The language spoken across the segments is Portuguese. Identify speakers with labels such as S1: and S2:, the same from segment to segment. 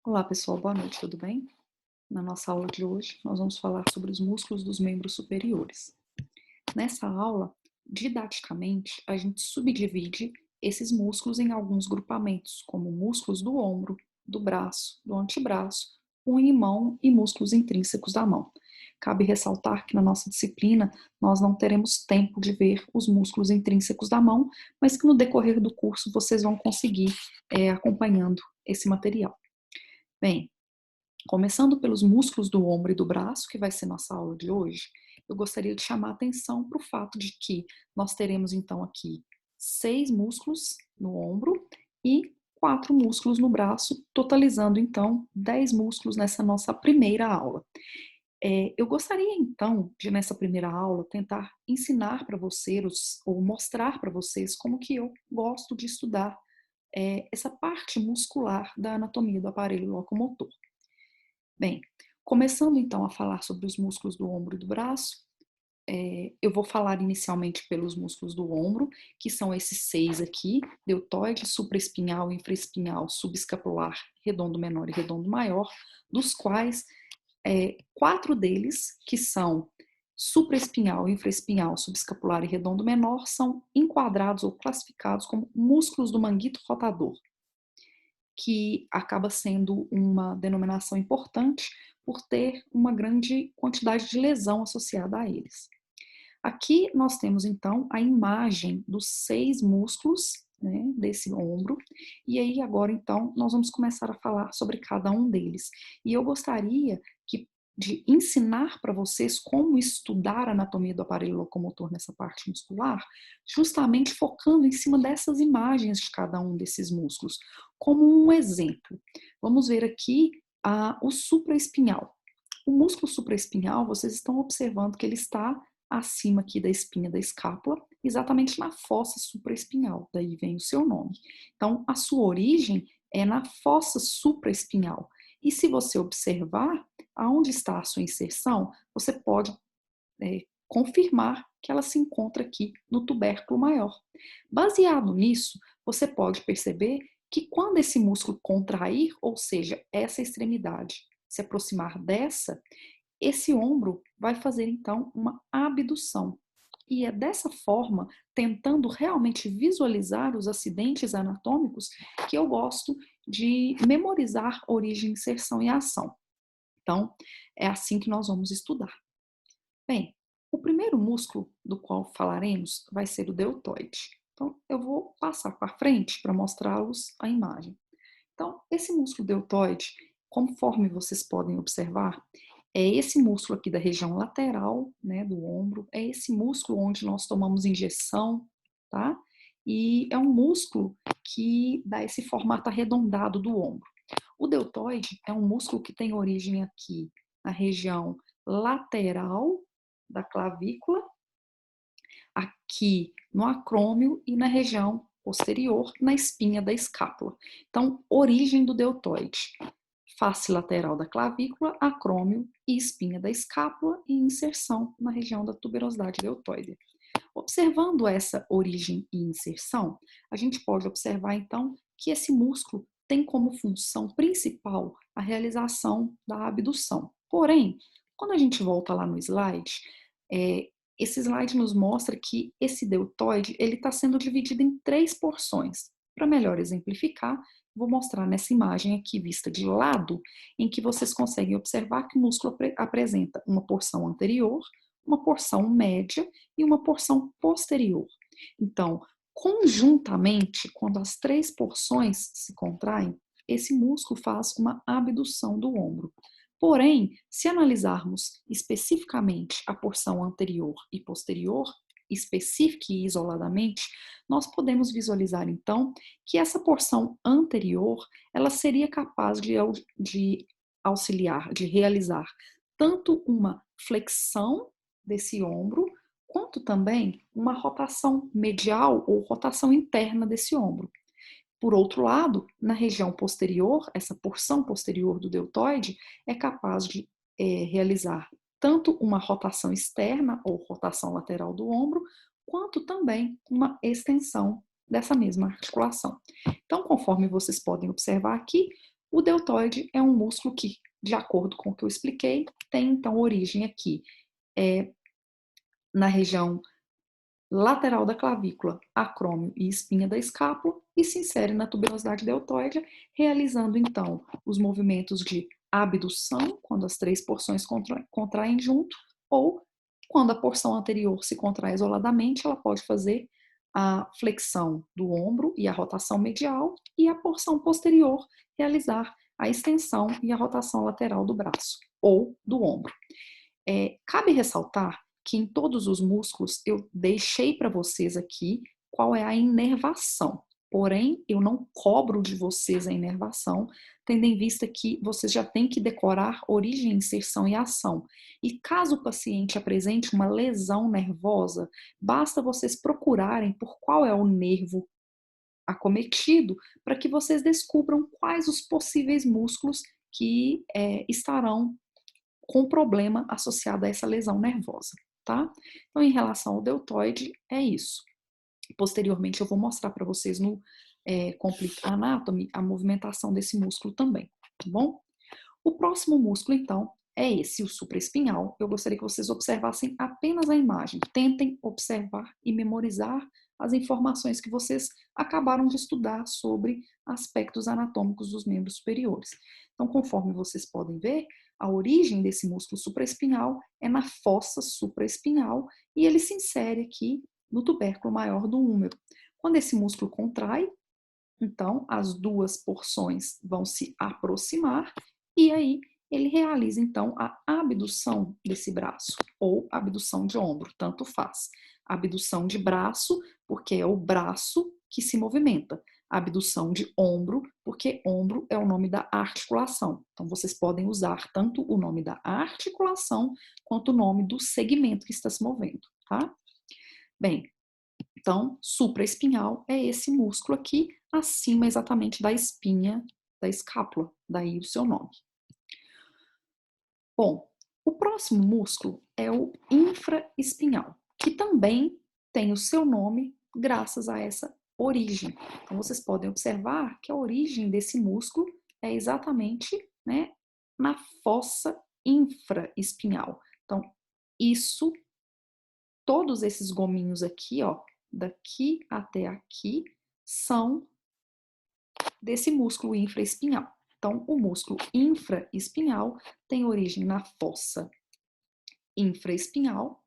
S1: Olá pessoal, boa noite, tudo bem? Na nossa aula de hoje, nós vamos falar sobre os músculos dos membros superiores. Nessa aula, didaticamente, a gente subdivide esses músculos em alguns grupamentos, como músculos do ombro, do braço, do antebraço, unha e mão e músculos intrínsecos da mão. Cabe ressaltar que na nossa disciplina nós não teremos tempo de ver os músculos intrínsecos da mão, mas que no decorrer do curso vocês vão conseguir acompanhando esse material. Bem, começando pelos músculos do ombro e do braço, que vai ser nossa aula de hoje, eu gostaria de chamar a atenção para o fato de que nós teremos então aqui 6 músculos no ombro e 4 músculos no braço, totalizando então 10 músculos nessa nossa primeira aula. Eu gostaria então de nessa primeira aula tentar ensinar para vocês ou mostrar para vocês como que eu gosto de estudar essa parte muscular da anatomia do aparelho locomotor. Bem, começando então a falar sobre os músculos do ombro e do braço, eu vou falar inicialmente pelos músculos do ombro, que são esses 6 aqui: deltoide, supraespinhal, infraespinhal, subescapular, redondo menor e redondo maior, dos quais 4 deles, que são supraespinhal, infraespinhal, subescapular e redondo menor, são enquadrados ou classificados como músculos do manguito rotador, que acaba sendo uma denominação importante por ter uma grande quantidade de lesão associada a eles. Aqui nós temos então a imagem dos 6 músculos, né, desse ombro, e aí agora então nós vamos começar a falar sobre cada um deles. E eu gostaria de ensinar para vocês como estudar a anatomia do aparelho locomotor nessa parte muscular, justamente focando em cima dessas imagens de cada um desses músculos. Como um exemplo, vamos ver aqui o supraespinhal. O músculo supraespinhal, vocês estão observando que ele está acima aqui da espinha da escápula, exatamente na fossa supraespinhal, daí vem o seu nome. Então, a sua origem é na fossa supraespinhal. E se você observar aonde está a sua inserção, você pode confirmar que ela se encontra aqui no tubérculo maior. Baseado nisso, você pode perceber que quando esse músculo contrair, ou seja, essa extremidade se aproximar dessa, esse ombro vai fazer então uma abdução. E é dessa forma, tentando realmente visualizar os acidentes anatômicos, que eu gosto de memorizar origem, inserção e ação. Então, é assim que nós vamos estudar. Bem, o primeiro músculo do qual falaremos vai ser o deltoide. Então, eu vou passar para frente para mostrá-los a imagem. Então, esse músculo deltoide, conforme vocês podem observar, é esse músculo aqui da região lateral, né, do ombro, é esse músculo onde nós tomamos injeção, tá? E é um músculo que dá esse formato arredondado do ombro. O deltoide é um músculo que tem origem aqui na região lateral da clavícula, aqui no acrômio e na região posterior, na espinha da escápula. Então, origem do deltoide: face lateral da clavícula, acrômio e espinha da escápula, e inserção na região da tuberosidade deltoide. Observando essa origem e inserção, a gente pode observar então que esse músculo tem como função principal a realização da abdução. Porém, quando a gente volta lá no slide, esse slide nos mostra que esse deltoide ele está sendo dividido em 3 porções. Para melhor exemplificar, vou mostrar nessa imagem aqui vista de lado, em que vocês conseguem observar que o músculo apresenta uma porção anterior, uma porção média e uma porção posterior. Então, conjuntamente, quando as 3 porções se contraem, esse músculo faz uma abdução do ombro. Porém, se analisarmos especificamente a porção anterior e posterior, específica e isoladamente, nós podemos visualizar então que essa porção anterior ela seria capaz de auxiliar, de realizar tanto uma flexão desse ombro, quanto também uma rotação medial ou rotação interna desse ombro. Por outro lado, na região posterior, essa porção posterior do deltoide é capaz de realizar tanto uma rotação externa ou rotação lateral do ombro, quanto também uma extensão dessa mesma articulação. Então, conforme vocês podem observar aqui, O deltoide é um músculo que, de acordo com o que eu expliquei, tem então origem aqui na região lateral da clavícula, acrômio e espinha da escápula e se insere na tuberosidade deltoide, realizando então os movimentos de abdução, quando as três porções contraem junto, ou quando a porção anterior se contrai isoladamente, ela pode fazer a flexão do ombro e a rotação medial, e a porção posterior realizar a extensão e a rotação lateral do braço ou do ombro. Cabe ressaltar que em todos os músculos eu deixei para vocês aqui qual é a inervação. Porém, eu não cobro de vocês a inervação, tendo em vista que vocês já têm que decorar origem, inserção e ação. E caso o paciente apresente uma lesão nervosa, basta vocês procurarem por qual é o nervo acometido para que vocês descubram quais os possíveis músculos que estarão com problema associado a essa lesão nervosa, tá? Então, em relação ao deltoide, é isso. Posteriormente, eu vou mostrar para vocês no Complete Anatomy a movimentação desse músculo também, tá bom? O próximo músculo, então, é esse, o supraespinhal. Eu gostaria que vocês observassem apenas a imagem. Tentem observar e memorizar as informações que vocês acabaram de estudar sobre aspectos anatômicos dos membros superiores. Então, conforme vocês podem ver, a origem desse músculo supraespinhal é na fossa supraespinhal e ele se insere aqui no tubérculo maior do húmero. Quando esse músculo contrai, então as duas porções vão se aproximar e aí ele realiza então a abdução desse braço ou abdução de ombro, tanto faz. Abdução de braço, porque é o braço que se movimenta. Abdução de ombro, porque ombro é o nome da articulação. Então vocês podem usar tanto o nome da articulação quanto o nome do segmento que está se movendo, tá? Bem, então, supraespinhal é esse músculo aqui, acima exatamente da espinha da escápula, daí o seu nome. Bom, o próximo músculo é o infraespinhal, que também tem o seu nome graças a essa origem. Então, vocês podem observar que a origem desse músculo é exatamente, né, na fossa infraespinhal. Então, isso, todos esses gominhos aqui, ó, daqui até aqui, são desse músculo infraespinhal. Então, o músculo infraespinhal tem origem na fossa infraespinhal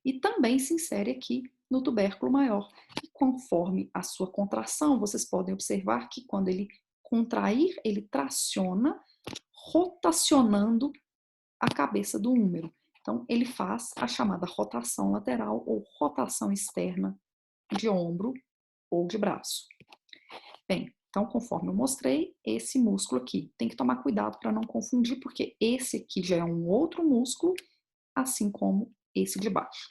S1: e também se insere aqui no tubérculo maior. E conforme a sua contração, vocês podem observar que quando ele contrair, ele traciona, rotacionando a cabeça do húmero. Então, ele faz a chamada rotação lateral ou rotação externa de ombro ou de braço. Bem, então, conforme eu mostrei, esse músculo aqui, tem que tomar cuidado para não confundir, porque esse aqui já é um outro músculo, assim como esse de baixo.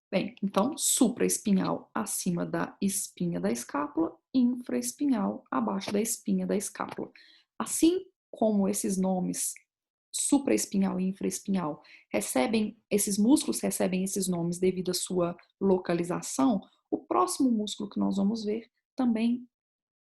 S1: Bem, então, supraespinhal acima da espinha da escápula, infraespinhal abaixo da espinha da escápula. Assim como esses nomes supraespinhal e infraespinhal esses músculos recebem esses nomes devido à sua localização, o próximo músculo que nós vamos ver também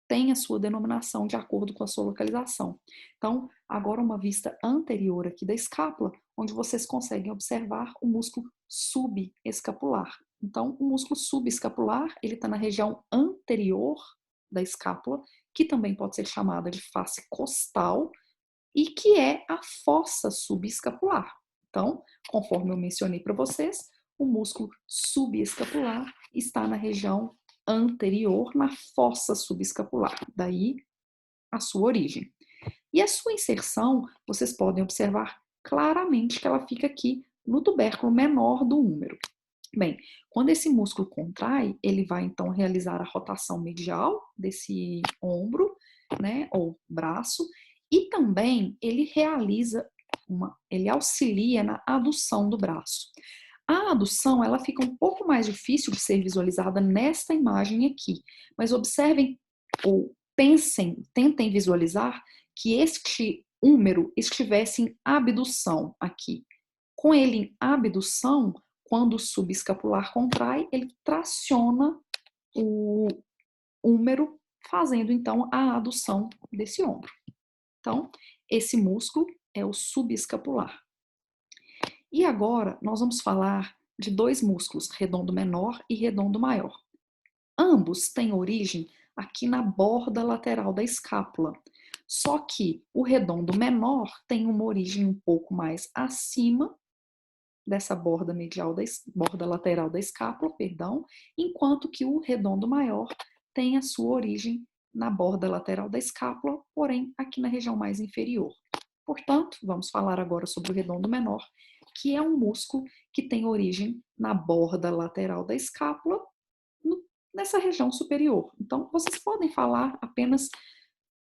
S1: tem a sua denominação de acordo com a sua localização. Então, agora uma vista anterior aqui da escápula, onde vocês conseguem observar o músculo subescapular. Então, o músculo subescapular, ele está na região anterior da escápula, que também pode ser chamada de face costal, e que é a fossa subescapular. Então, conforme eu mencionei para vocês, o músculo subescapular está na região anterior, na fossa subescapular, daí a sua origem. E a sua inserção, vocês podem observar claramente que ela fica aqui no tubérculo menor do húmero. Bem, quando esse músculo contrai, ele vai então realizar a rotação medial desse ombro, né, ou braço, e também ele auxilia na adução do braço. A adução, ela fica um pouco mais difícil de ser visualizada nesta imagem aqui, mas observem ou pensem, tentem visualizar que este húmero estivesse em abdução aqui. Com ele em abdução, quando o subescapular contrai, ele traciona o húmero fazendo então a adução desse ombro. Então, esse músculo é o subescapular. E agora nós vamos falar de dois músculos, redondo menor e redondo maior. Ambos têm origem aqui na borda lateral da escápula. Só que o redondo menor tem uma origem um pouco mais acima dessa borda medial borda lateral da escápula, perdão, enquanto que o redondo maior tem a sua origem na borda lateral da escápula, porém aqui na região mais inferior. Portanto, vamos falar agora sobre o redondo menor, que é um músculo que tem origem na borda lateral da escápula, nessa região superior. Então, vocês podem falar apenas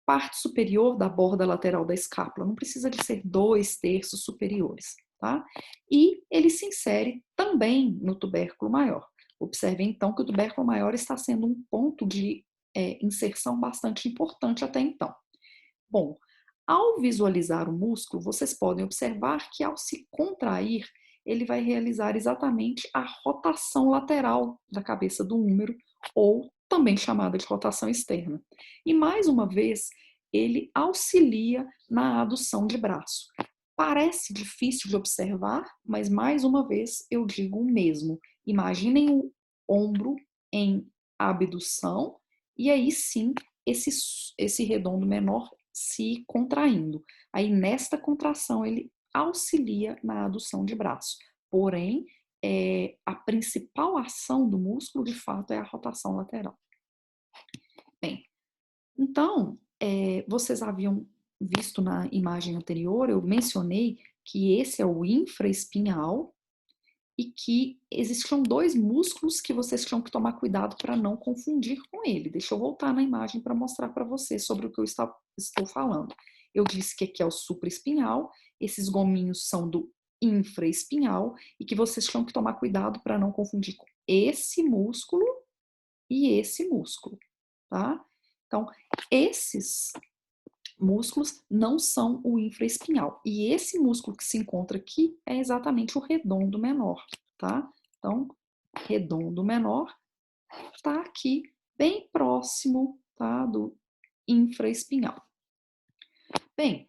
S1: parte superior da borda lateral da escápula, não precisa de ser 2/3 superiores, tá? E ele se insere também no tubérculo maior. Observem então que o tubérculo maior está sendo um ponto de inserção bastante importante até então. Bom, ao visualizar o músculo, vocês podem observar que ao se contrair, ele vai realizar exatamente a rotação lateral da cabeça do húmero, ou também chamada de rotação externa. E mais uma vez, ele auxilia na adução de braço. Parece difícil de observar, mas mais uma vez eu digo o mesmo. Imaginem o ombro em abdução e aí sim esse redondo menor se contraindo. Aí nesta contração ele auxilia na adução de braço. Porém, a principal ação do músculo, de fato, é a rotação lateral. Bem, então, vocês haviam visto na imagem anterior, eu mencionei que esse é o infraespinhal e que existiam dois músculos que vocês tinham que tomar cuidado para não confundir com ele. Deixa eu voltar na imagem para mostrar para vocês sobre o que eu estou falando. Eu disse que aqui é o supraespinhal, esses gominhos são do infraespinhal e que vocês tinham que tomar cuidado para não confundir com esse músculo e esse músculo, tá? Então, esses músculos não são o infraespinhal. E esse músculo que se encontra aqui é exatamente o redondo menor, tá? Então, redondo menor está aqui bem próximo, tá, do infraespinhal. Bem,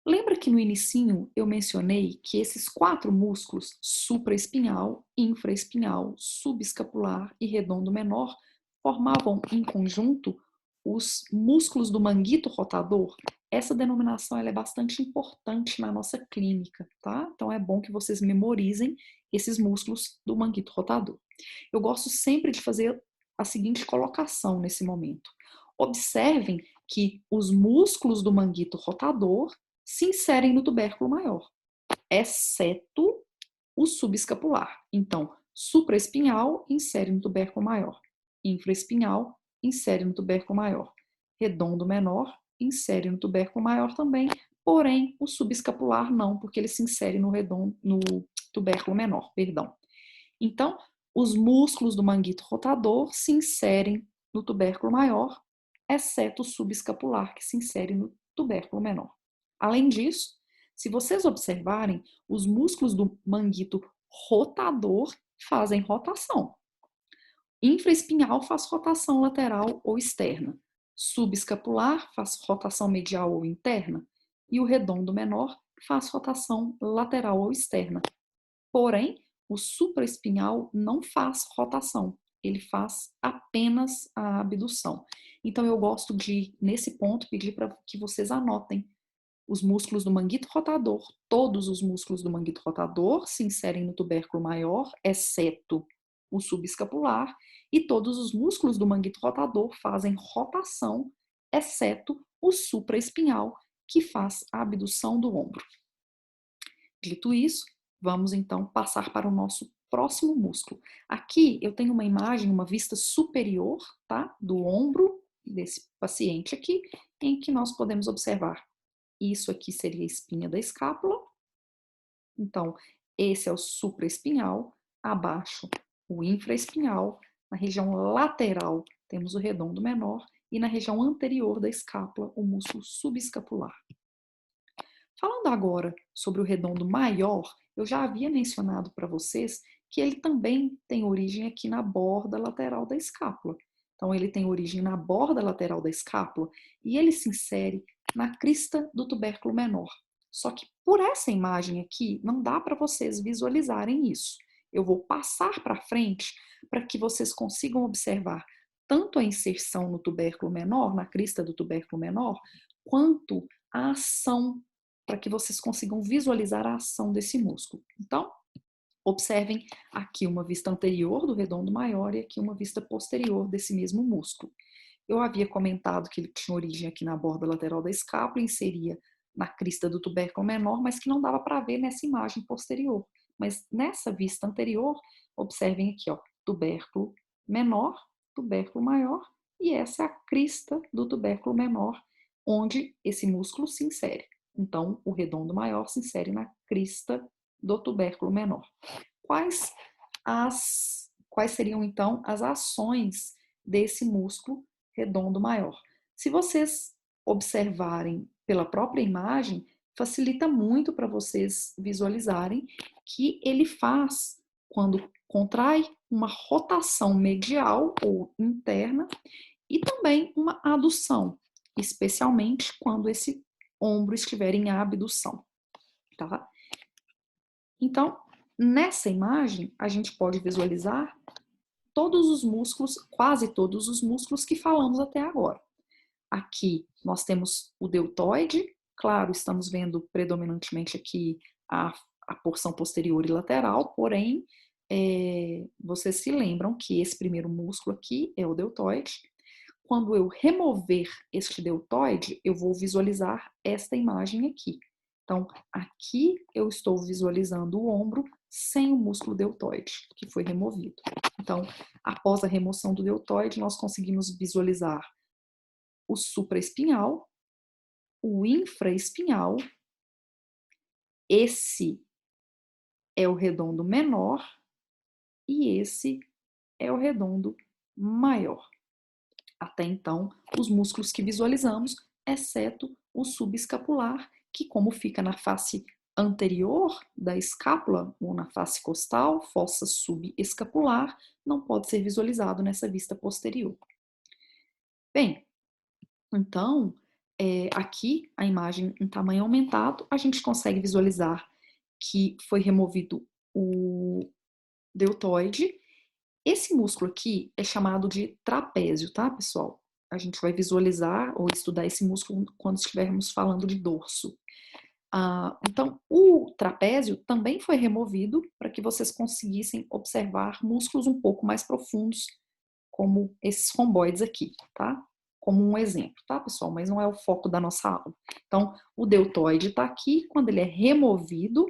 S1: lembra que no inicinho eu mencionei que esses 4 músculos, supraespinhal, infraespinhal, subescapular e redondo menor, formavam em conjunto os músculos do manguito rotador? Essa denominação ela é bastante importante na nossa clínica, tá? Então é bom que vocês memorizem esses músculos do manguito rotador. Eu gosto sempre de fazer a seguinte colocação nesse momento. Observem que os músculos do manguito rotador se inserem no tubérculo maior, exceto o subescapular. Então, supraespinhal insere no tubérculo maior, infraespinhal insere no tubérculo maior, redondo menor insere no tubérculo maior também, porém o subescapular não, porque ele se insere no tubérculo menor, perdão. Então, os músculos do manguito rotador se inserem no tubérculo maior, exceto o subescapular, que se insere no tubérculo menor. Além disso, se vocês observarem, os músculos do manguito rotador fazem rotação. Infraespinhal faz rotação lateral ou externa. Subescapular faz rotação medial ou interna. E o redondo menor faz rotação lateral ou externa. Porém, o supraespinhal não faz rotação, ele faz apenas a abdução. Então, eu gosto de, nesse ponto, pedir para que vocês anotem os músculos do manguito rotador. Todos os músculos do manguito rotador se inserem no tubérculo maior, exceto o subescapular, e todos os músculos do manguito rotador fazem rotação, exceto o supraespinhal, que faz a abdução do ombro. Dito isso, vamos então passar para o nosso próximo músculo. Aqui eu tenho uma imagem, uma vista superior, tá? Do ombro desse paciente aqui, em que nós podemos observar. Isso aqui seria a espinha da escápula. Então, esse é o supraespinhal, abaixo o infraespinhal, na região lateral temos o redondo menor e na região anterior da escápula o músculo subescapular. Falando agora sobre o redondo maior, eu já havia mencionado para vocês que ele também tem origem aqui na borda lateral da escápula. Então, ele tem origem na borda lateral da escápula e ele se insere na crista do tubérculo menor. Só que por essa imagem aqui, não dá para vocês visualizarem isso. Eu vou passar para frente para que vocês consigam observar tanto a inserção no tubérculo menor, na crista do tubérculo menor, quanto a ação, para que vocês consigam visualizar a ação desse músculo. Então, observem aqui uma vista anterior do redondo maior e aqui uma vista posterior desse mesmo músculo. Eu havia comentado que ele tinha origem aqui na borda lateral da escápula, inseria na crista do tubérculo menor, mas que não dava para ver nessa imagem posterior. Mas nessa vista anterior, observem aqui, ó, tubérculo menor, tubérculo maior, e essa é a crista do tubérculo menor, onde esse músculo se insere. Então, o redondo maior se insere na crista do tubérculo menor. Quais seriam, então, as ações desse músculo redondo maior? Se vocês observarem pela própria imagem, facilita muito para vocês visualizarem que ele faz, quando contrai, uma rotação medial ou interna e também uma adução, especialmente quando esse ombro estiver em abdução, tá? Então, nessa imagem, a gente pode visualizar todos os músculos, quase todos os músculos que falamos até agora. Aqui nós temos o deltoide, claro, estamos vendo predominantemente aqui a porção posterior e lateral, porém, vocês se lembram que esse primeiro músculo aqui é o deltoide. Quando eu remover este deltoide, eu vou visualizar esta imagem aqui. Então, aqui eu estou visualizando o ombro sem o músculo deltoide, que foi removido. Então, após a remoção do deltoide, nós conseguimos visualizar o supraespinhal, o infraespinhal, esse é o redondo menor e esse é o redondo maior. Até então, os músculos que visualizamos, exceto o subescapular, que como fica na face anterior da escápula, ou na face costal, fossa subescapular, não pode ser visualizado nessa vista posterior. Bem, então, aqui a imagem em tamanho aumentado, a gente consegue visualizar que foi removido o deltoide. Esse músculo aqui é chamado de trapézio, tá, pessoal? A gente vai visualizar ou estudar esse músculo quando estivermos falando de dorso. Então, o trapézio também foi removido para que vocês conseguissem observar músculos um pouco mais profundos, como esses romboides aqui, tá? Como um exemplo, tá, pessoal? Mas não é o foco da nossa aula. Então, o deltoide está aqui. Quando ele é removido,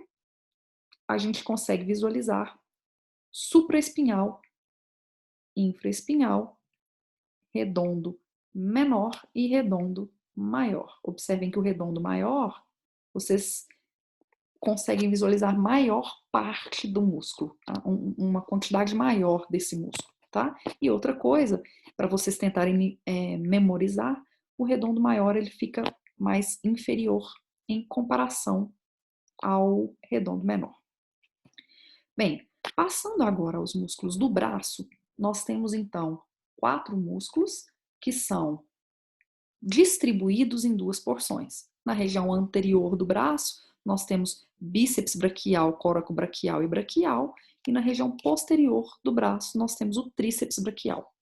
S1: a gente consegue visualizar supraespinhal, infraespinhal, redondo menor e redondo maior. Observem que o redondo maior, vocês conseguem visualizar maior parte do músculo, tá? Uma quantidade maior desse músculo, tá? E outra coisa, para vocês tentarem memorizar, o redondo maior ele fica mais inferior em comparação ao redondo menor. Bem, passando agora aos músculos do braço, nós temos então 4 músculos que são distribuídos em 2 porções. Na região anterior do braço, nós temos bíceps braquial, coracobraquial e braquial, e na região posterior do braço, nós temos o tríceps braquial.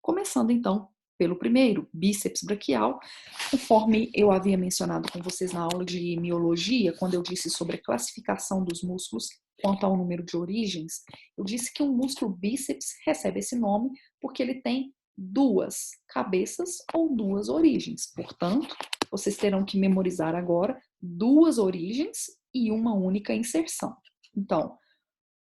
S1: Começando então pelo primeiro, bíceps braquial, conforme eu havia mencionado com vocês na aula de miologia, quando eu disse sobre a classificação dos músculos quanto ao número de origens, eu disse que um músculo bíceps recebe esse nome porque ele tem 2 cabeças ou 2 origens. Portanto, vocês terão que memorizar agora 2 origens e uma única inserção. Então,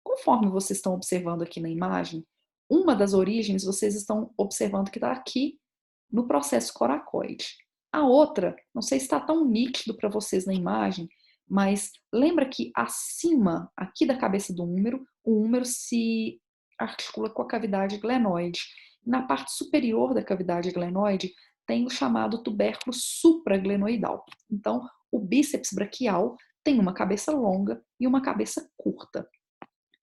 S1: conforme vocês estão observando aqui na imagem, uma das origens vocês estão observando que está aqui no processo coracoide. A outra, não sei se está tão nítido para vocês na imagem, mas lembra que acima, aqui da cabeça do húmero, o húmero se articula com a cavidade glenoide. Na parte superior da cavidade glenoide tem o chamado tubérculo supraglenoidal. Então, o bíceps braquial tem uma cabeça longa e uma cabeça curta.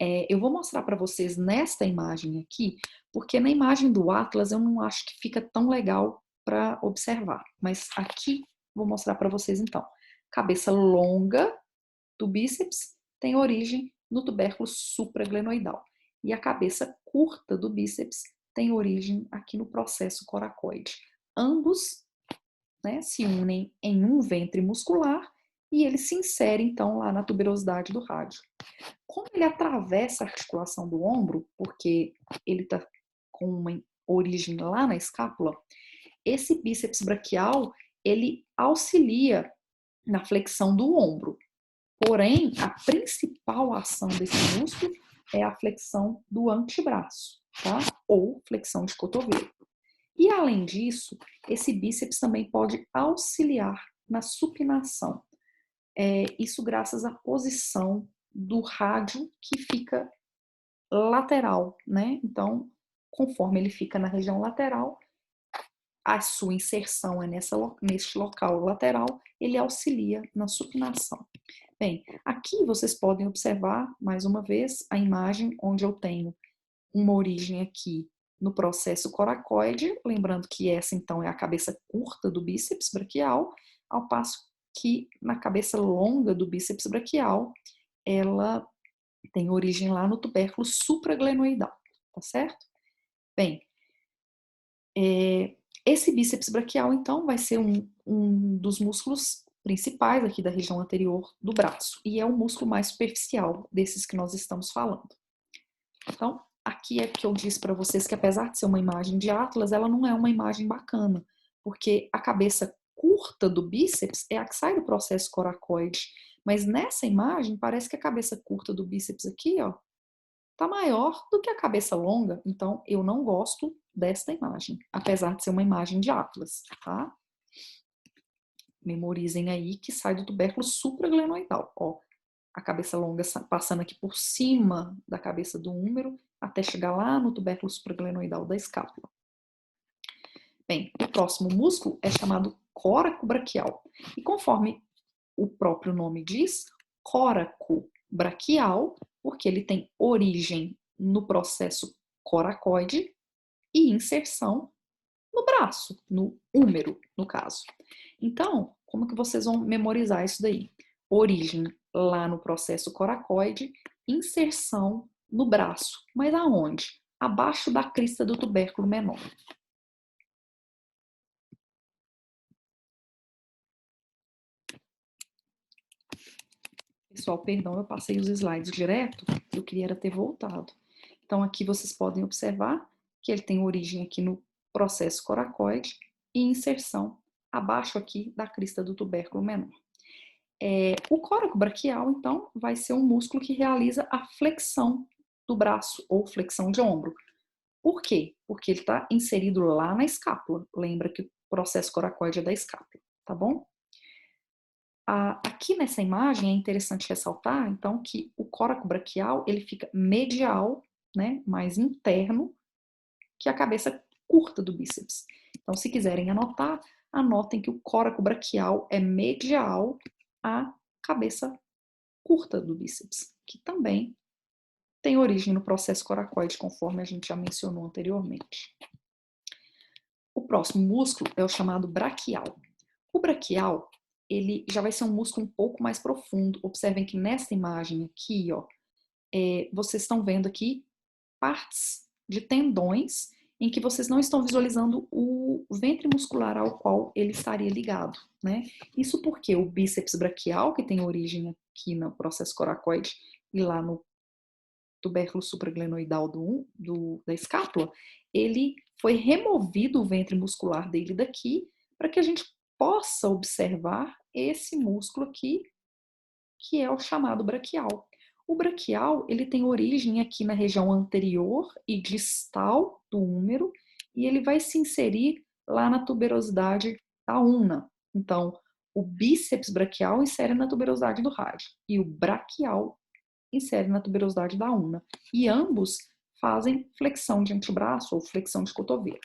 S1: Eu vou mostrar para vocês nesta imagem aqui, porque na imagem do Atlas eu não acho que fica tão legal para observar. Mas aqui vou mostrar para vocês então. Cabeça longa do bíceps tem origem no tubérculo supraglenoidal. E a cabeça curta do bíceps tem origem aqui no processo coracoide. Ambos, né, se unem em um ventre muscular e ele se insere então lá na tuberosidade do rádio. Como ele atravessa a articulação do ombro, porque ele está com uma origem lá na escápula, esse bíceps braquial ele auxilia na flexão do ombro. Porém, a principal ação desse músculo é a flexão do antebraço, tá? Ou flexão de cotovelo. E além disso, esse bíceps também pode auxiliar na supinação. Isso graças à posição do rádio que fica lateral, né? Então, conforme ele fica na região lateral, a sua inserção é neste local lateral, ele auxilia na supinação. Bem, aqui vocês podem observar, mais uma vez, a imagem onde eu tenho uma origem aqui no processo coracoide, lembrando que essa então é a cabeça curta do bíceps braquial, ao passo que na cabeça longa do bíceps braquial, ela tem origem lá no tubérculo supraglenoidal, tá certo? Bem, esse bíceps braquial, então, vai ser um dos músculos principais aqui da região anterior do braço, e é o músculo mais superficial desses que nós estamos falando. Então, aqui é que eu disse para vocês que apesar de ser uma imagem de Atlas, ela não é uma imagem bacana, porque a cabeça curta do bíceps é a que sai do processo coracoide, mas nessa imagem parece que a cabeça curta do bíceps aqui, ó, tá maior do que a cabeça longa, então eu não gosto desta imagem, apesar de ser uma imagem de Atlas, tá? Memorizem aí que sai do tubérculo supraglenoidal, ó, a cabeça longa passando aqui por cima da cabeça do húmero até chegar lá no tubérculo supraglenoidal da escápula. Bem, o próximo músculo é chamado córaco braquial. E conforme o próprio nome diz, córaco braquial, porque ele tem origem no processo coracoide e inserção no braço, no húmero, no caso. Então, como que vocês vão memorizar isso daí? Origem lá no processo coracoide, inserção no braço. Mas aonde? Abaixo da crista do tubérculo menor. Pessoal, perdão, eu passei os slides direto, eu queria era ter voltado. Então, aqui vocês podem observar que ele tem origem aqui no processo coracoide e inserção abaixo aqui da crista do tubérculo menor. O córaco braquial, então, vai ser um músculo que realiza a flexão do braço ou flexão de ombro. Por quê? Porque ele está inserido lá na escápula. Lembra que o processo coracoide é da escápula, tá bom? Aqui nessa imagem é interessante ressaltar, então, que o córaco braquial, ele fica medial, né, mais interno, que a cabeça curta do bíceps. Então, se quiserem anotar, anotem que o córaco braquial é medial à cabeça curta do bíceps, que também tem origem no processo coracoide, conforme a gente já mencionou anteriormente. O próximo músculo é o chamado braquial. O braquial, ele já vai ser um músculo um pouco mais profundo. Observem que nessa imagem aqui, ó, vocês estão vendo aqui partes de tendões em que vocês não estão visualizando o ventre muscular ao qual ele estaria ligado, né? Isso porque o bíceps braquial, que tem origem aqui no processo coracoide e lá no tubérculo supraglenoidal da escápula, ele foi removido o ventre muscular dele daqui para que a gente possa observar esse músculo aqui, que é o chamado braquial. O braquial, ele tem origem aqui na região anterior e distal do húmero e ele vai se inserir lá na tuberosidade da ulna. Então, o bíceps braquial insere na tuberosidade do rádio e o braquial insere na tuberosidade da ulna. E ambos fazem flexão de antebraço ou flexão de cotovelo.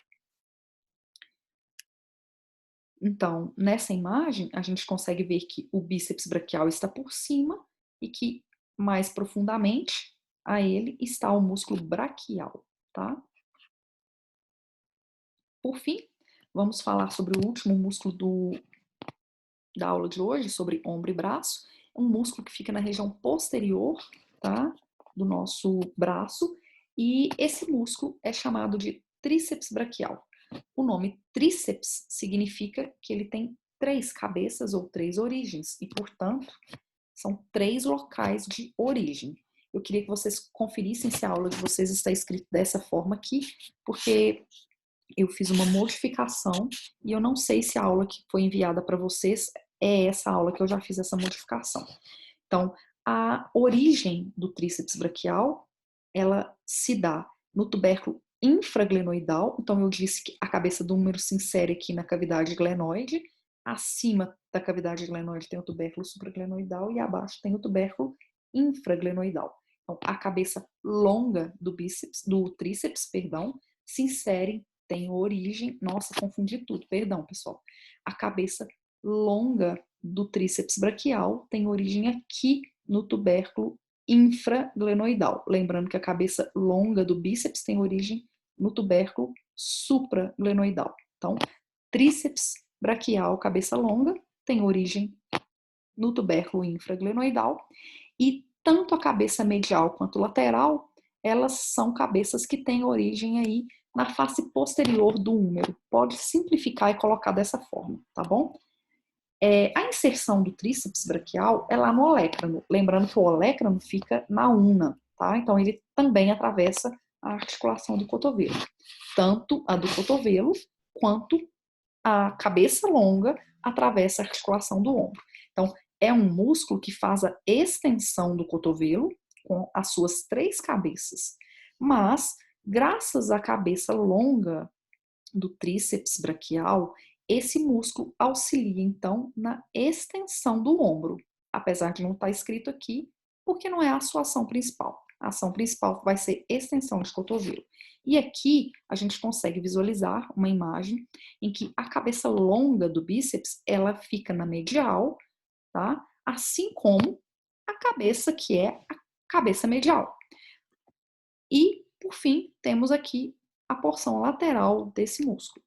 S1: Então, nessa imagem, a gente consegue ver que o bíceps braquial está por cima e que, mais profundamente, a ele está o músculo braquial, tá? Por fim, vamos falar sobre o último músculo da aula de hoje, sobre ombro e braço. É um músculo que fica na região posterior, tá? Do nosso braço. E esse músculo é chamado de tríceps braquial. O nome tríceps significa que ele tem 3 cabeças ou 3 origens. E, portanto, são 3 locais de origem. Eu queria que vocês conferissem se a aula de vocês está escrita dessa forma aqui, porque eu fiz uma modificação e eu não sei se a aula que foi enviada para vocês é essa aula que eu já fiz essa modificação. Então, a origem do tríceps braquial, ela se dá no tubérculo infraglenoidal. Então, eu disse que a cabeça do úmero se insere aqui na cavidade glenoide. Acima da cavidade glenoide tem o tubérculo supraglenoidal e abaixo tem o tubérculo infraglenoidal. Então, a cabeça longa do tríceps, se insere, tem origem, nossa, confundi tudo, perdão, pessoal. A cabeça longa do tríceps braquial tem origem aqui no tubérculo infraglenoidal. Lembrando que a cabeça longa do bíceps tem origem no tubérculo supraglenoidal. Então, tríceps braquial, cabeça longa, tem origem no tubérculo infraglenoidal e tanto a cabeça medial quanto lateral, elas são cabeças que têm origem aí na face posterior do húmero. Pode simplificar e colocar dessa forma, tá bom? A inserção do tríceps braquial é lá no olecrano. Lembrando que o olecrano fica na una, tá? Então, ele também atravessa a articulação do cotovelo. Tanto a do cotovelo, quanto a cabeça longa atravessa a articulação do ombro. Então, é um músculo que faz a extensão do cotovelo com as suas 3 cabeças. Mas, graças à cabeça longa do tríceps braquial, esse músculo auxilia, então, na extensão do ombro, apesar de não estar escrito aqui, porque não é a sua ação principal. A ação principal vai ser extensão de cotovelo. E aqui a gente consegue visualizar uma imagem em que a cabeça longa do bíceps, ela fica na medial, tá? Assim como a cabeça que é a cabeça medial. E, por fim, temos aqui a porção lateral desse músculo.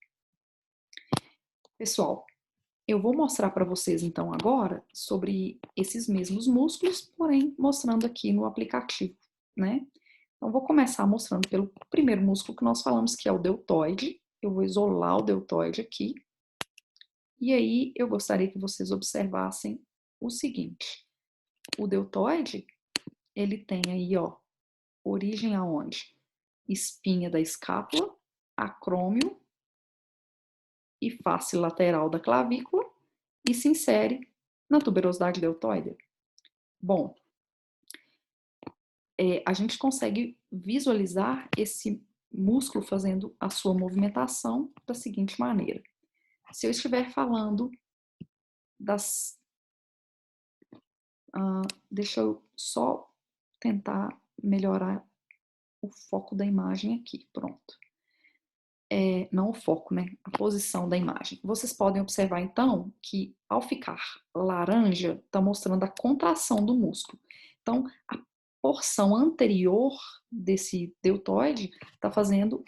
S1: Pessoal, eu vou mostrar para vocês então agora sobre esses mesmos músculos, porém mostrando aqui no aplicativo, né? Então vou começar mostrando pelo primeiro músculo que nós falamos, que é o deltoide. Eu vou isolar o deltoide aqui. E aí eu gostaria que vocês observassem o seguinte. O deltoide, ele tem aí, ó, origem aonde? Espinha da escápula, acrômio e face lateral da clavícula e se insere na tuberosidade deltoide. Bom, a gente consegue visualizar esse músculo fazendo a sua movimentação da seguinte maneira. Se eu estiver falando das... deixa eu só tentar melhorar o foco da imagem aqui, pronto. Não o foco, né? A posição da imagem. Vocês podem observar, então, que ao ficar laranja, está mostrando a contração do músculo. Então, a porção anterior desse deltoide está fazendo,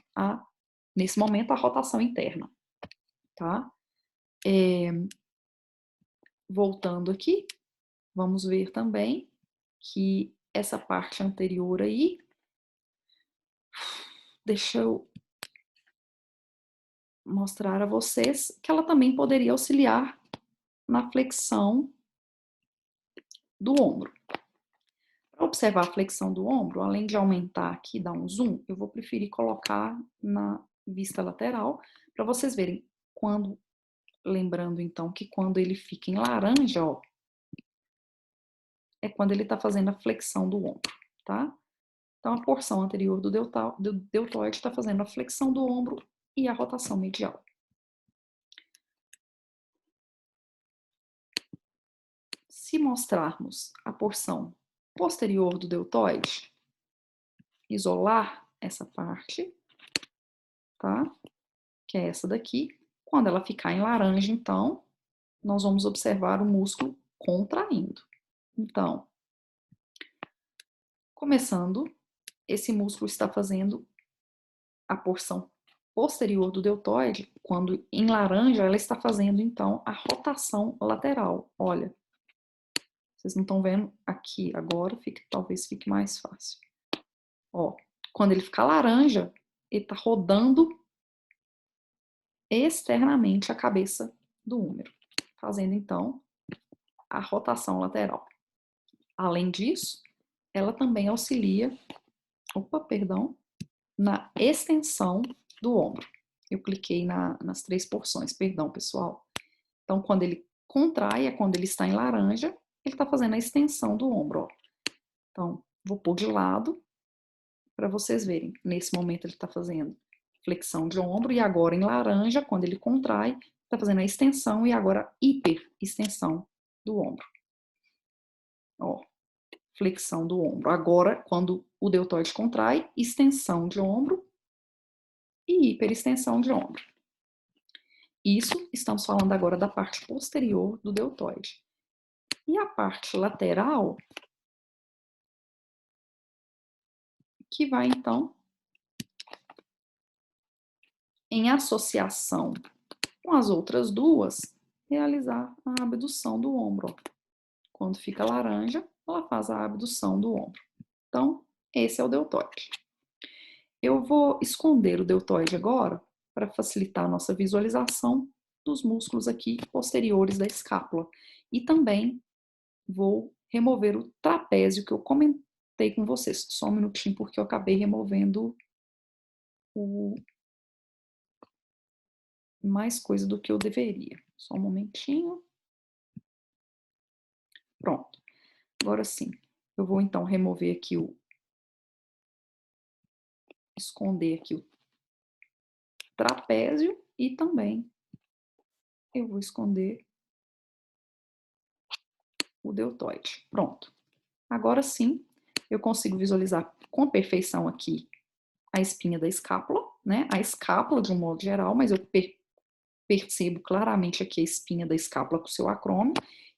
S1: nesse momento, a rotação interna, tá? Voltando aqui, vamos ver também que essa parte anterior aí, deixa eu mostrar a vocês que ela também poderia auxiliar na flexão do ombro. Para observar a flexão do ombro, além de aumentar aqui e dar um zoom, eu vou preferir colocar na vista lateral, para vocês verem quando, lembrando então que quando ele fica em laranja, ó, é quando ele está fazendo a flexão do ombro, tá? Então a porção anterior do deltoide está fazendo a flexão do ombro e a rotação medial. Se mostrarmos a porção posterior do deltoide, isolar essa parte, tá? Que é essa daqui. Quando ela ficar em laranja, então, nós vamos observar o músculo contraindo. Então, começando esse músculo está fazendo a porção posterior do deltoide, quando em laranja, ela está fazendo, então, a rotação lateral. Olha, vocês não estão vendo aqui agora, talvez fique mais fácil. Ó, quando ele ficar laranja, ele está rodando externamente a cabeça do húmero, fazendo, então, a rotação lateral. Além disso, ela também auxilia, na extensão do ombro. Eu cliquei nas 3 porções, perdão, pessoal. Então, quando ele contrai, é quando ele está em laranja, ele está fazendo a extensão do ombro, ó. Então, vou pôr de lado para vocês verem. Nesse momento ele está fazendo flexão de ombro e agora em laranja, quando ele contrai, está fazendo a extensão e agora hiperextensão do ombro. Ó, flexão do ombro. Agora, quando o deltoide contrai, extensão de ombro e hiperextensão de ombro. Isso, estamos falando agora da parte posterior do deltoide. E a parte lateral, que vai, então, em associação com as outras duas, realizar a abdução do ombro. Quando fica laranja, ela faz a abdução do ombro. Então, esse é o deltoide. Eu vou esconder o deltoide agora, para facilitar a nossa visualização dos músculos aqui posteriores da escápula. E também vou remover o trapézio que eu comentei com vocês. Só um minutinho, porque eu acabei removendo mais coisa do que eu deveria. Só um momentinho. Pronto. Agora sim, eu vou então remover aqui esconder aqui o trapézio e também eu vou esconder o deltoide. Pronto. Agora sim, eu consigo visualizar com perfeição aqui a espinha da escápula, né? A escápula de um modo geral, mas eu percebo claramente aqui a espinha da escápula com o seu acrômio.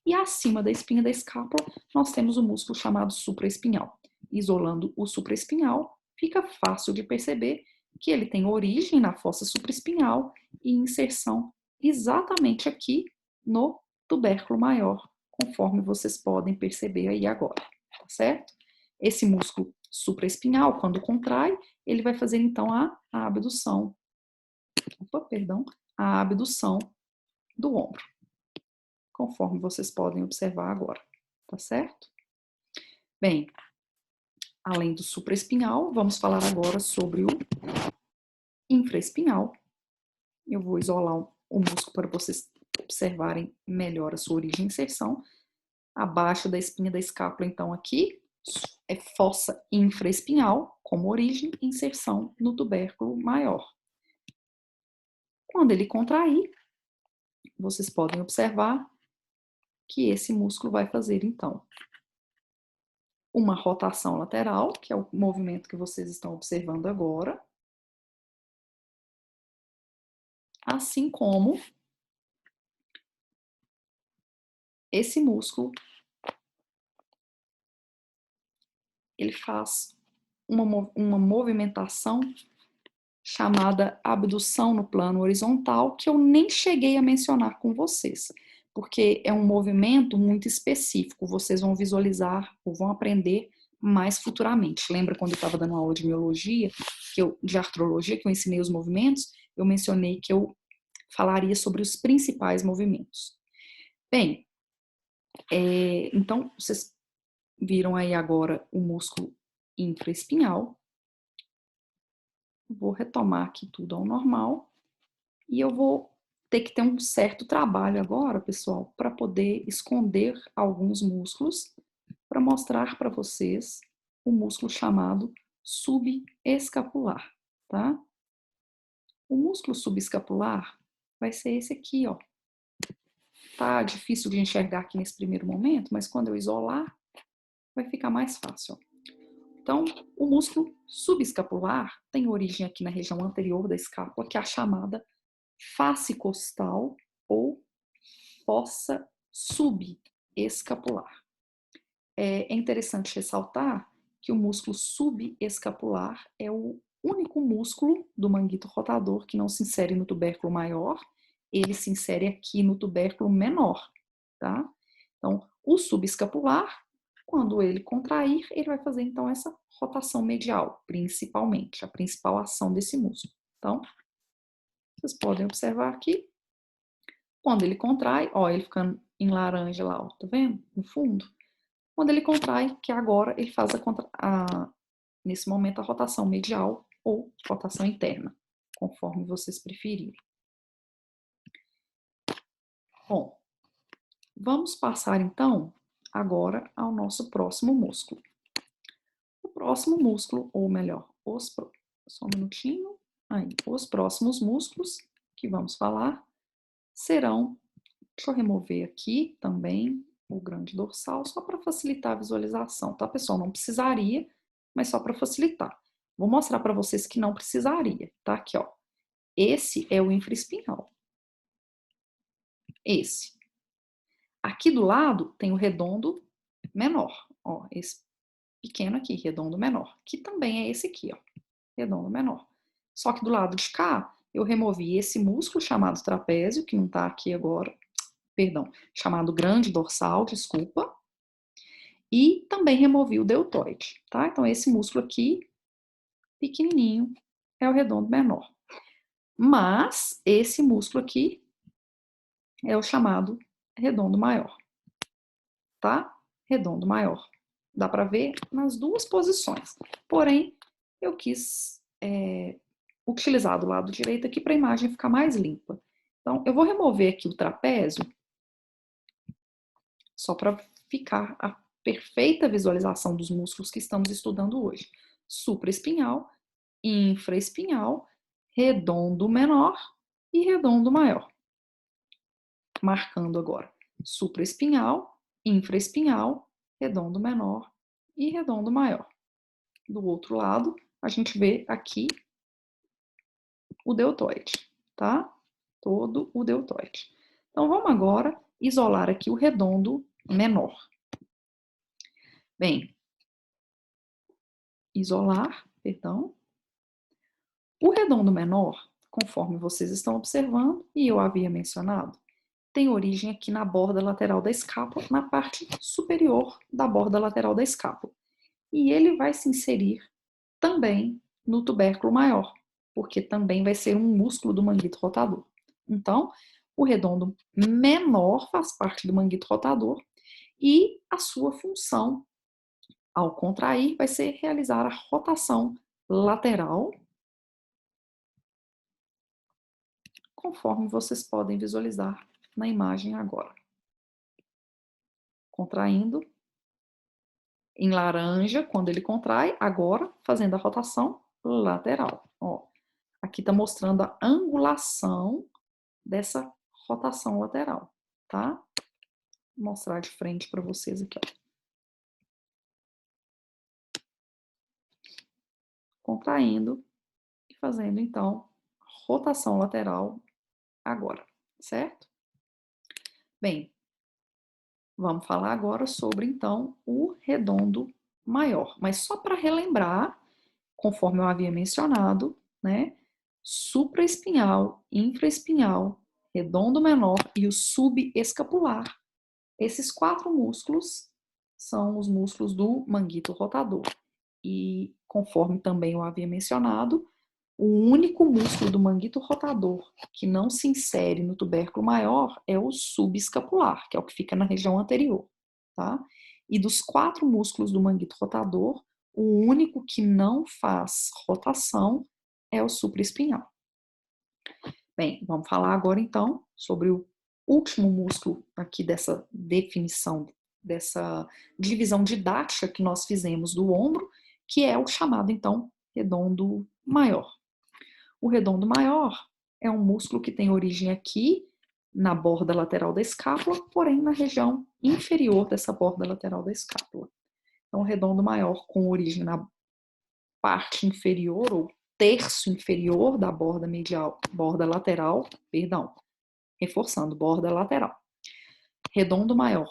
S1: E acima da espinha da escápula, nós temos o músculo chamado supraespinhal. Isolando o supraespinhal, fica fácil de perceber que ele tem origem na fossa supraespinhal e inserção exatamente aqui no tubérculo maior, conforme vocês podem perceber aí agora, tá certo? Esse músculo supraespinhal, quando contrai, ele vai fazer então a abdução. A abdução do ombro, conforme vocês podem observar agora, tá certo? Bem, além do supraespinhal, vamos falar agora sobre o infraespinhal. Eu vou isolar o músculo para vocês observarem melhor a sua origem e inserção. Abaixo da espinha da escápula, então, aqui, é fossa infraespinhal, como origem e inserção no tubérculo maior. Quando ele contrair, vocês podem observar que esse músculo vai fazer, então, uma rotação lateral, que é o movimento que vocês estão observando agora, assim como esse músculo, ele faz uma movimentação chamada abdução no plano horizontal, que eu nem cheguei a mencionar com vocês, porque é um movimento muito específico, vocês vão visualizar ou vão aprender mais futuramente. Lembra quando eu estava dando aula de miologia, de artrologia, que eu ensinei os movimentos, eu mencionei que eu falaria sobre os principais movimentos. Bem, então, vocês viram aí agora o músculo infraespinhal. Vou retomar aqui tudo ao normal. E eu vou ter que ter um certo trabalho agora, pessoal, para poder esconder alguns músculos, para mostrar para vocês o músculo chamado subescapular, tá? O músculo subescapular vai ser esse aqui, ó. Tá difícil de enxergar aqui nesse primeiro momento, mas quando eu isolar, vai ficar mais fácil. Então, o músculo subescapular tem origem aqui na região anterior da escápula, que é a chamada face costal ou fossa subescapular. É interessante ressaltar que o músculo subescapular é o único músculo do manguito rotador que não se insere no tubérculo maior, ele se insere aqui no tubérculo menor, tá? Então, o subescapular, quando ele contrair, ele vai fazer então essa rotação medial, principalmente, a principal ação desse músculo. Então, vocês podem observar aqui, quando ele contrai, ó, ele ficando em laranja lá, ó, tá vendo? No fundo. Quando ele contrai, que agora ele faz nesse momento a rotação medial ou rotação interna, conforme vocês preferirem. Bom, vamos passar então agora ao nosso próximo músculo. O próximo músculo, ou melhor, só um minutinho, aí, os próximos músculos que vamos falar serão, deixa eu remover aqui também o grande dorsal, só para facilitar a visualização, tá, pessoal? Não precisaria, mas só para facilitar. Vou mostrar para vocês que não precisaria, tá? Aqui, ó. Esse é o infraespinhal. Esse. Aqui do lado tem o redondo menor, ó, esse pequeno aqui, redondo menor, que também é esse aqui, ó, redondo menor. Só que do lado de cá, eu removi esse músculo chamado trapézio, que não tá aqui agora, perdão, chamado grande dorsal, desculpa, e também removi o deltoide, tá? Então, esse músculo aqui, pequenininho, é o redondo menor. Mas, esse músculo aqui é o chamado redondo maior, tá? Redondo maior. Dá para ver nas duas posições. Porém, eu quis utilizar do lado direito aqui para a imagem ficar mais limpa. Então, eu vou remover aqui o trapézio, só para ficar a perfeita visualização dos músculos que estamos estudando hoje. Supraespinhal, infraespinhal, redondo menor e redondo maior. Marcando agora supraespinhal, infraespinhal, redondo menor e redondo maior. Do outro lado, a gente vê aqui o deltoide, tá? Todo o deltoide. Então, vamos agora isolar aqui o redondo menor. Bem, isolar, perdão. O redondo menor, conforme vocês estão observando, e eu havia mencionado, tem origem aqui na borda lateral da escápula, na parte superior da borda lateral da escápula. E ele vai se inserir também no tubérculo maior, porque também vai ser um músculo do manguito rotador. Então, o redondo menor faz parte do manguito rotador e a sua função, ao contrair, vai ser realizar a rotação lateral, conforme vocês podem visualizar na imagem agora. Contraindo em laranja, quando ele contrai, agora fazendo a rotação lateral. Ó, aqui está mostrando a angulação dessa rotação lateral, tá? Vou mostrar de frente para vocês aqui, ó. Contraindo e fazendo, então, rotação lateral agora, certo? Bem, vamos falar agora sobre, então, o redondo maior. Mas só para relembrar, conforme eu havia mencionado, né? Supraespinhal, infraespinhal, redondo menor e o subescapular. Esses 4 músculos são os músculos do manguito rotador. E, conforme também eu havia mencionado, o único músculo do manguito rotador que não se insere no tubérculo maior é o subescapular, que é o que fica na região anterior, tá? E dos 4 músculos do manguito rotador, o único que não faz rotação é o supraespinhal. Bem, vamos falar agora então sobre o último músculo aqui dessa definição, dessa divisão didática que nós fizemos do ombro, que é o chamado então redondo maior. O redondo maior é um músculo que tem origem aqui na borda lateral da escápula, porém na região inferior dessa borda lateral da escápula. Então, o redondo maior com origem na parte inferior ou terço inferior da borda medial, borda lateral, perdão, reforçando, borda lateral. Redondo maior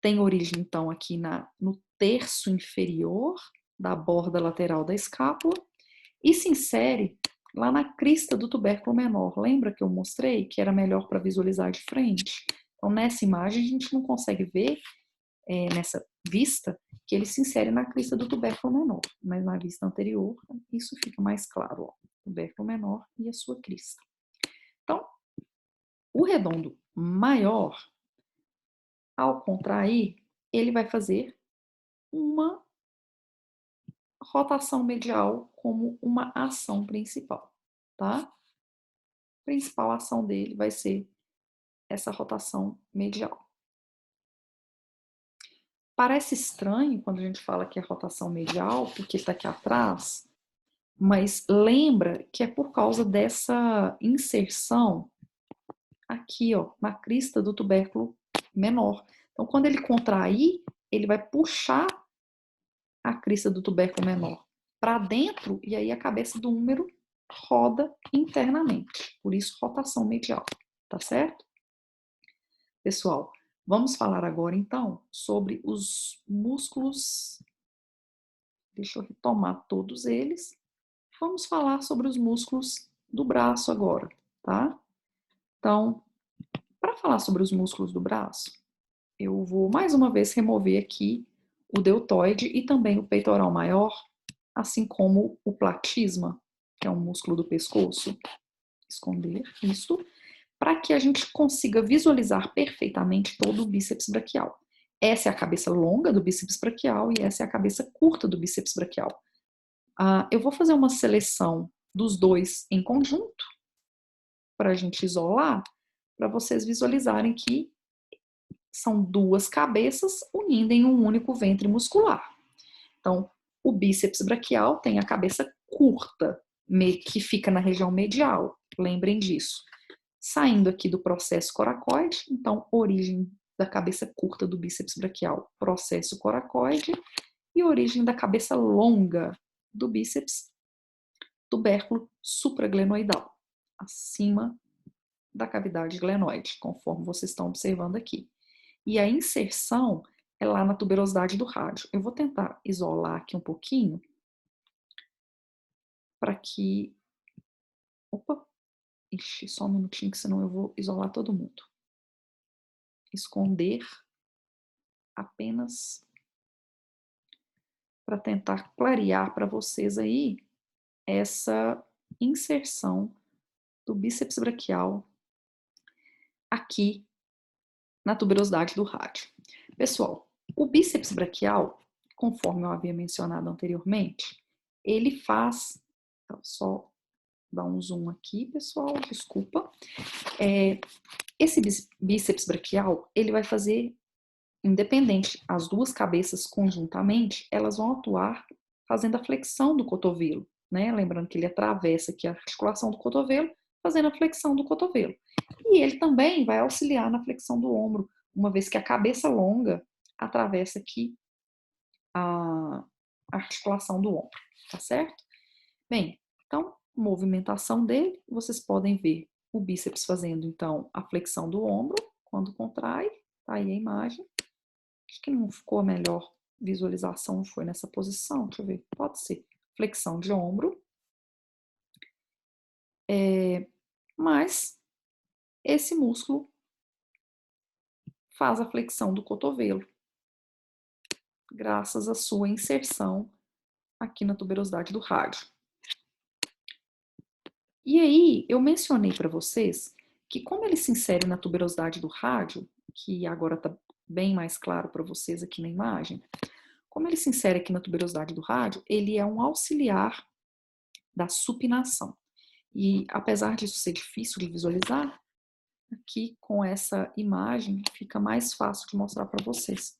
S1: tem origem, então, aqui no terço inferior da borda lateral da escápula e se insere lá na crista do tubérculo menor. Lembra que eu mostrei que era melhor para visualizar de frente? Então, nessa imagem, a gente não consegue ver, nessa vista, que ele se insere na crista do tubérculo menor. Mas na vista anterior, isso fica mais claro. Ó, tubérculo menor e a sua crista. Então, o redondo maior, ao contrair, ele vai fazer uma rotação medial como uma ação principal, tá? A principal ação dele vai ser essa rotação medial. Parece estranho quando a gente fala que é rotação medial, porque está aqui atrás, mas lembra que é por causa dessa inserção aqui, ó, na crista do tubérculo menor. Então, quando ele contrair, ele vai puxar a crista do tubérculo menor para dentro e aí a cabeça do húmero roda internamente. Por isso, rotação medial, tá certo? Pessoal, vamos falar agora então sobre os músculos. Deixa eu retomar todos eles. Vamos falar sobre os músculos do braço agora, tá? Então, para falar sobre os músculos do braço, eu vou mais uma vez remover aqui o deltoide e também o peitoral maior, assim como o platisma, que é um músculo do pescoço. Esconder isso, para que a gente consiga visualizar perfeitamente todo o bíceps braquial. Essa é a cabeça longa do bíceps braquial e essa é a cabeça curta do bíceps braquial. Eu vou fazer uma seleção dos dois em conjunto, para a gente isolar, para vocês visualizarem que são duas cabeças unindo em um único ventre muscular. Então, o bíceps braquial tem a cabeça curta, que fica na região medial, lembrem disso. Saindo aqui do processo coracoide, então, origem da cabeça curta do bíceps braquial, processo coracoide, e origem da cabeça longa do bíceps, tubérculo supraglenoidal, acima da cavidade glenoide, conforme vocês estão observando aqui. E a inserção é lá na tuberosidade do rádio. Eu vou tentar isolar aqui um pouquinho para que... Opa! Ixi, só um minutinho, que senão eu vou isolar todo mundo. Esconder apenas para tentar clarear para vocês aí essa inserção do bíceps braquial aqui na tuberosidade do rádio. Pessoal, o bíceps braquial, conforme eu havia mencionado anteriormente, ele faz... Só dar um zoom aqui, pessoal, desculpa. Esse bíceps braquial, ele vai fazer, independente, as duas cabeças conjuntamente, elas vão atuar fazendo a flexão do cotovelo, né? Lembrando que ele atravessa aqui a articulação do cotovelo, fazendo a flexão do cotovelo. E ele também vai auxiliar na flexão do ombro, uma vez que a cabeça longa atravessa aqui a articulação do ombro, tá certo? Bem, então, movimentação dele, vocês podem ver o bíceps fazendo, então, a flexão do ombro, quando contrai, tá aí a imagem. Acho que não ficou a melhor visualização, foi nessa posição, deixa eu ver, pode ser. Flexão de ombro. Mas esse músculo faz a flexão do cotovelo, graças à sua inserção aqui na tuberosidade do rádio. E aí, eu mencionei para vocês que como ele se insere na tuberosidade do rádio, que agora está bem mais claro para vocês aqui na imagem, como ele se insere aqui na tuberosidade do rádio, ele é um auxiliar da supinação. E apesar disso ser difícil de visualizar, aqui com essa imagem fica mais fácil de mostrar para vocês.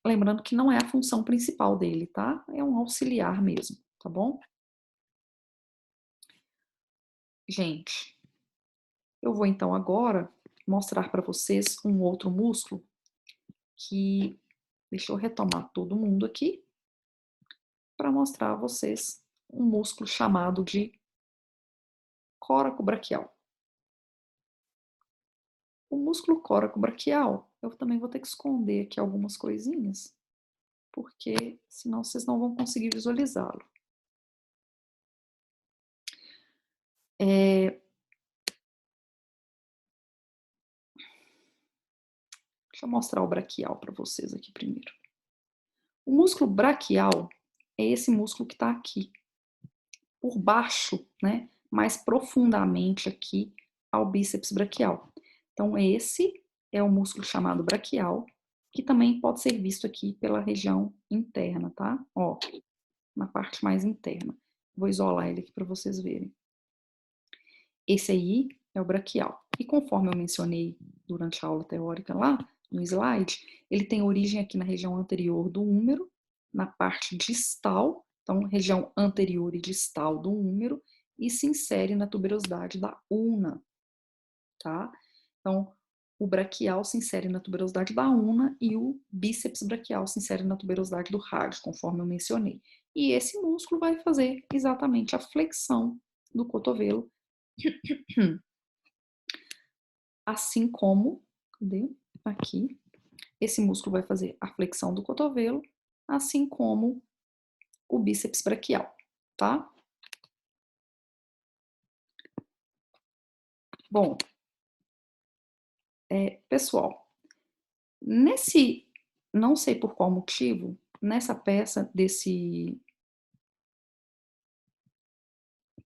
S1: Lembrando que não é a função principal dele, tá? É um auxiliar mesmo, tá bom? Gente, eu vou então agora mostrar para vocês um outro músculo que... Deixa eu retomar todo mundo aqui para mostrar a vocês um músculo chamado de coracobraquial. O músculo coracobraquial, eu também vou ter que esconder aqui algumas coisinhas porque senão vocês não vão conseguir visualizá-lo. Deixa eu mostrar o braquial para vocês aqui primeiro. O músculo braquial é esse músculo que está aqui, por baixo, né, mais profundamente aqui ao bíceps braquial. Então, esse é o músculo chamado braquial, que também pode ser visto aqui pela região interna, tá? Ó, na parte mais interna. Vou isolar ele aqui para vocês verem. Esse aí é o braquial. E conforme eu mencionei durante a aula teórica lá, no slide, ele tem origem aqui na região anterior do húmero, na parte distal, então região anterior e distal do húmero, e se insere na tuberosidade da ulna, tá? Então, o braquial se insere na tuberosidade da ulna e o bíceps braquial se insere na tuberosidade do rádio, conforme eu mencionei. E esse músculo vai fazer exatamente a flexão do cotovelo, assim como, cadê? Aqui, esse músculo vai fazer a flexão do cotovelo, assim como o bíceps braquial, tá? Bom, pessoal, não sei por qual motivo, nessa peça desse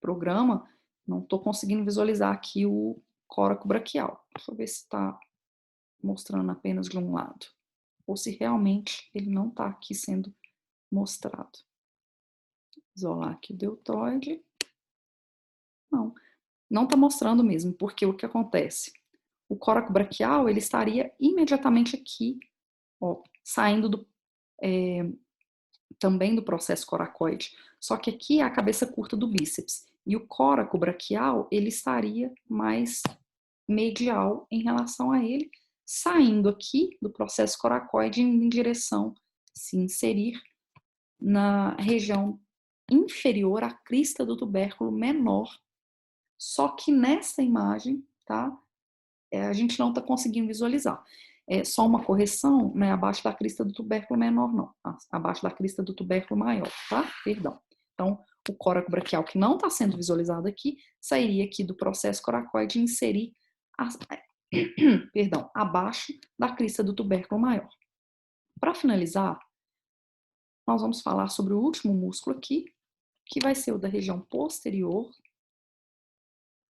S1: programa, não estou conseguindo visualizar aqui o córaco braquial. Deixa eu ver se está mostrando apenas de um lado, ou se realmente ele não está aqui sendo mostrado. Isolar aqui o deltoide. Não está mostrando mesmo, porque o que acontece? O córaco braquial, ele estaria imediatamente aqui, ó, saindo também do processo coracoide. Só que aqui é a cabeça curta do bíceps. E o córaco braquial, ele estaria mais medial em relação a ele, saindo aqui do processo coracoide em direção, se inserir na região inferior à crista do tubérculo menor. Só que nessa imagem, tá? A gente não está conseguindo visualizar. É só uma correção, não é abaixo da crista do tubérculo menor, não. Abaixo da crista do tubérculo maior, tá? Perdão. Então, o córaco braquial que não está sendo visualizado aqui, sairia aqui do processo coracoide e inserir, perdão, abaixo da crista do tubérculo maior. Para finalizar, nós vamos falar sobre o último músculo aqui, que vai ser o da região posterior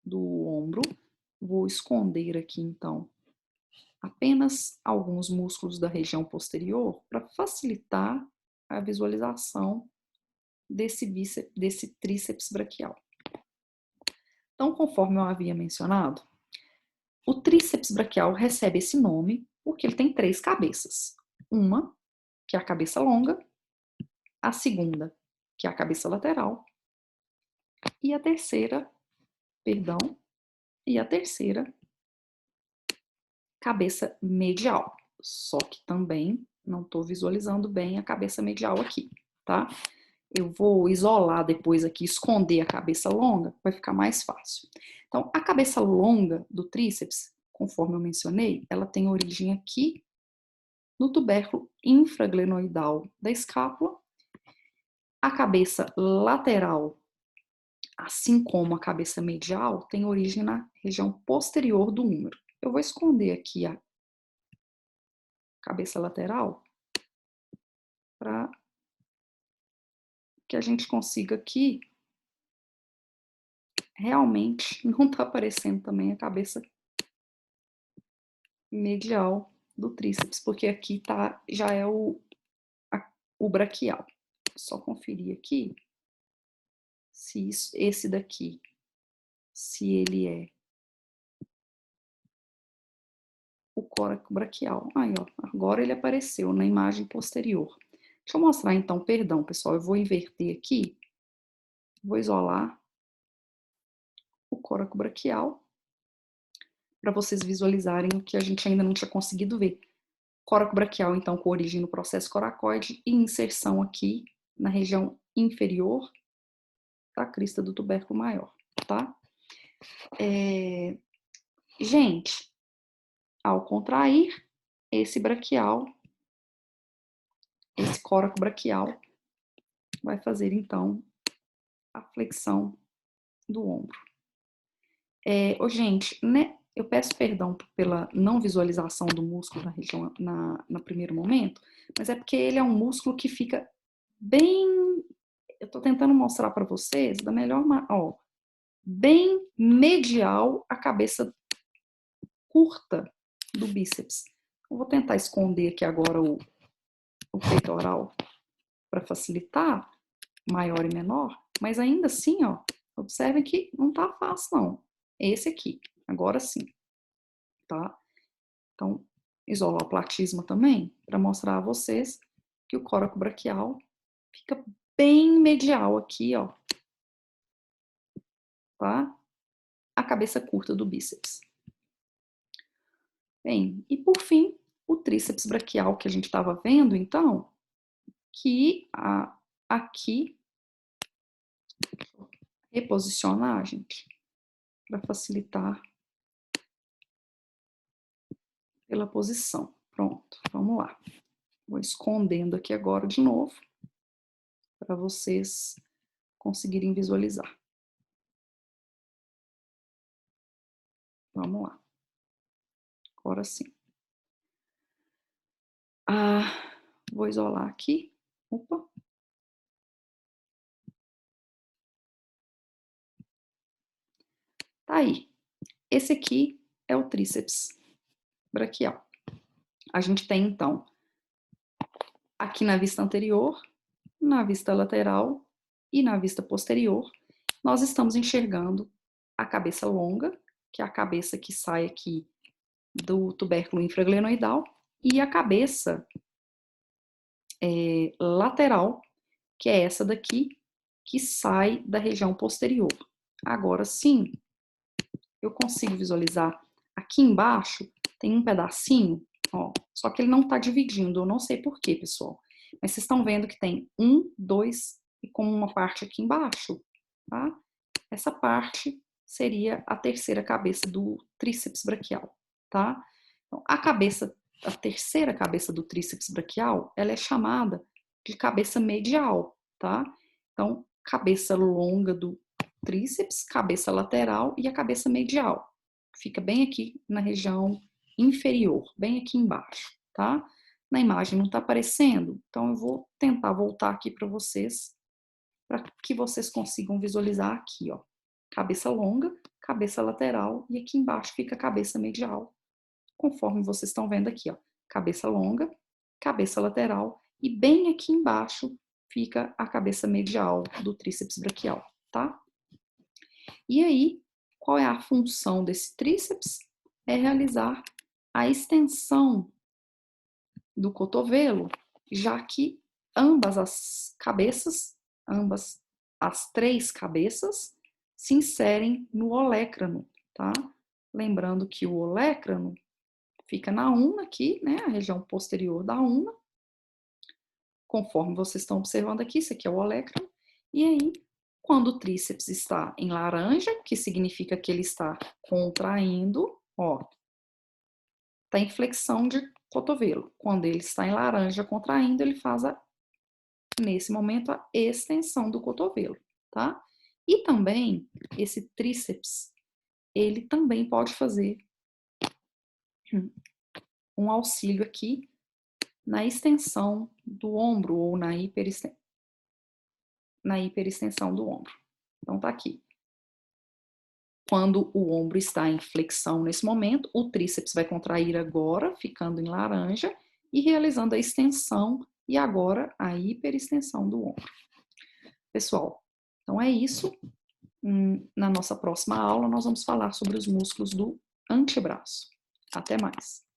S1: do ombro. Vou esconder aqui, então, apenas alguns músculos da região posterior para facilitar a visualização desse tríceps braquial. Então, conforme eu havia mencionado, o tríceps braquial recebe esse nome porque ele tem 3 cabeças. Uma, que é a cabeça longa, a segunda, que é a cabeça lateral, e a terceira, cabeça medial. Só que também não estou visualizando bem a cabeça medial aqui, tá? Eu vou isolar depois aqui, esconder a cabeça longa, vai ficar mais fácil. Então, a cabeça longa do tríceps, conforme eu mencionei, ela tem origem aqui no tubérculo infraglenoidal da escápula. A cabeça lateral, assim como a cabeça medial, tem origem na região posterior do húmero. Eu vou esconder aqui a cabeça lateral para que a gente consiga aqui, realmente não está aparecendo também a cabeça medial do tríceps, porque aqui tá, já é o braquial. Só conferir aqui se esse daqui, se ele é o córaco braquial. Aí, ó, agora ele apareceu na imagem posterior. Deixa eu mostrar então, perdão, pessoal, eu vou inverter aqui, vou isolar o córaco braquial para vocês visualizarem o que a gente ainda não tinha conseguido ver. Córaco braquial, então, com origem no processo coracoide e inserção aqui na região inferior da crista do tubérculo maior, tá? Gente, ao contrair, esse braquial esse coraco braquial vai fazer, então, a flexão do ombro. Gente, né? Eu peço perdão pela não visualização do músculo na região, no primeiro momento, mas é porque ele é um músculo que fica bem... Eu tô tentando mostrar para vocês da melhor maneira, ó, bem medial a cabeça curta do bíceps. Eu vou tentar esconder aqui agora o peitoral para facilitar, maior e menor, mas ainda assim, ó, observem que não tá fácil não. Esse aqui, agora sim, tá? Então, isolar o platisma também, para mostrar a vocês que o coraco braquial fica bem medial aqui, ó, tá? A cabeça curta do bíceps. Bem, e por fim, o tríceps braquial que a gente estava vendo, então, que aqui, deixa eu reposicionar, gente, para facilitar pela posição. Pronto, vamos lá. Vou escondendo aqui agora de novo, para vocês conseguirem visualizar. Vamos lá. Agora sim. Vou isolar aqui. Opa. Tá aí. Esse aqui é o tríceps braquial. A gente tem, então, aqui na vista anterior, na vista lateral e na vista posterior, nós estamos enxergando a cabeça longa, que é a cabeça que sai aqui do tubérculo infraglenoidal, e a cabeça lateral, que é essa daqui, que sai da região posterior. Agora sim, eu consigo visualizar aqui embaixo, tem um pedacinho, ó, só que ele não tá dividindo, eu não sei por quê, pessoal. Mas vocês estão vendo que tem 1, 2 e com uma parte aqui embaixo, tá? Essa parte seria a terceira cabeça do tríceps braquial, tá? Então, a terceira cabeça do tríceps braquial, ela é chamada de cabeça medial, tá? Então, cabeça longa do tríceps, cabeça lateral e a cabeça medial. Fica bem aqui na região inferior, bem aqui embaixo, tá? Na imagem não tá aparecendo, então eu vou tentar voltar aqui para vocês, para que vocês consigam visualizar aqui, ó. Cabeça longa, cabeça lateral e aqui embaixo fica a cabeça medial, conforme vocês estão vendo aqui, ó. Cabeça longa, cabeça lateral e bem aqui embaixo fica a cabeça medial do tríceps braquial, tá? E aí, qual é a função desse tríceps? É realizar a extensão do cotovelo, já que ambas as cabeças, ambas as três cabeças, se inserem no olécrano, tá? Lembrando que o olécrano fica na ulna aqui, né? A região posterior da ulna. Conforme vocês estão observando aqui, isso aqui é o olécrano. E aí, quando o tríceps está em laranja, que significa que ele está contraindo, ó, está em flexão de cotovelo. Quando ele está em laranja contraindo, ele faz, nesse momento, a extensão do cotovelo, tá? E também, esse tríceps, ele também pode fazer um auxílio aqui na extensão do ombro ou na hiperextensão do ombro. Então, tá aqui. Quando o ombro está em flexão nesse momento, o tríceps vai contrair agora, ficando em laranja, e realizando a extensão e agora a hiperextensão do ombro. Pessoal, então é isso. Na nossa próxima aula, nós vamos falar sobre os músculos do antebraço. Até mais!